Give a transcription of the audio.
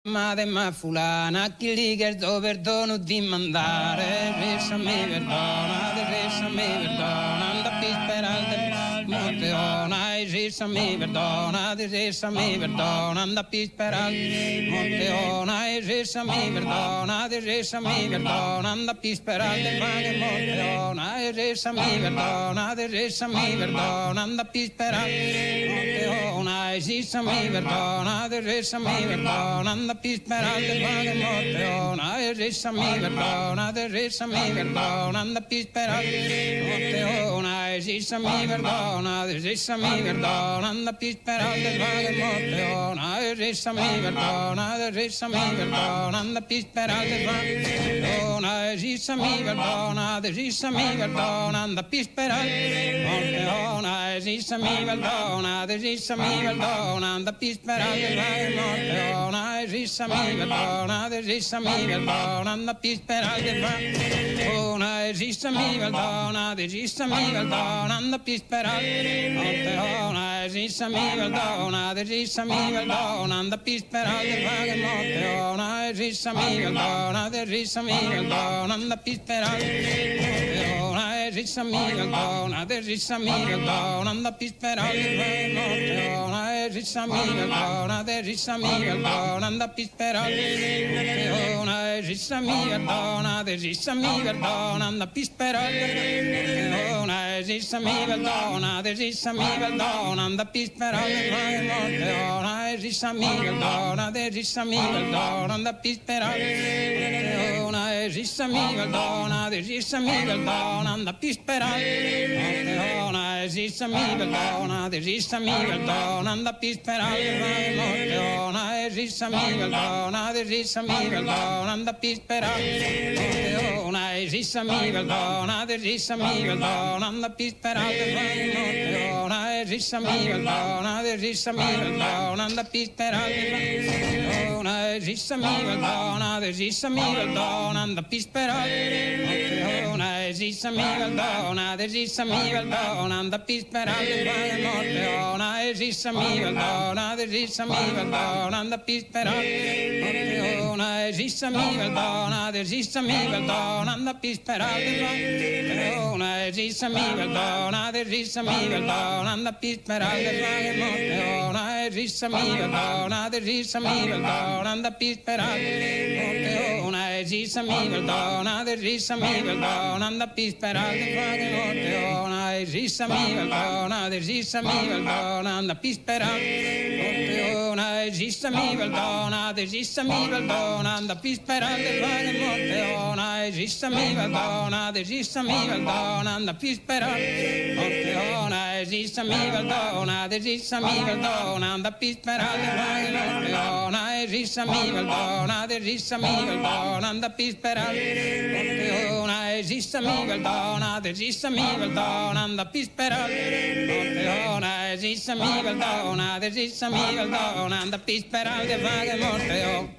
Ma fulana che lì che do perdono di mandare resa mi perdona anda pisperante Monteona e resa mi perdona anda pisperante Monteona e resa mi perdona anda pisperante Monteona e resa mi perdona anda pisperante Monteona e resa mi perdona anda pisperante Monteona e resa mi perdona anda pisperante Monteona e resa mi perdona anda pisperante Monteona e resa mi perdona anda pisperante Monteona e resa mi perdona anda pisperante Monteona e resa mi perdona anda pisperante Monteona e resa mi perdona anda pisperante Monteona e resa mi perdona anda pisperante Monteona e resa mi perdona anda pisperante Monteona e resa mi perdona anda pisperante Monteona e resa mi perdona anda pisperante Monteona e resa mi perdona anda pisperante Monteona e resa mi perdona anda pisperante Monteona e resa mi perdona anda pisperante Monteona e resa mi perdona anda pisperante Monteona e resa mi perdona anda pisperante Monteona e resa mi perdona anda pisperante Monteona e resa mi perdona anda pisperante Monteona e resa mi perdona anda pisperante Monteona e resa mi perdona anda pisperante Monteona e resa mi perdona anda pisperante Monteona e resa mi perdona anda pisperante Monteona e resa mi perdona anda pisperante Monteona e resa mi perdona anda pisperante Monteona e resa mi perdona anda pisperante Monteona e resa mi perdona anda pisperante Monteona e resa mi perdona anda pisperante Monteona e resa mi perdona anda pisperante Monteona e resa mi perdona anda pisperante Monteona e resa mi perdona anda pisperante Monteona e resa mi perdona anda pisperante Monteona e resa mi perdona anda pisperante Monteona e resa mi perdona anda pisperante Monteona e resa mi perdona anda pisperante Monteona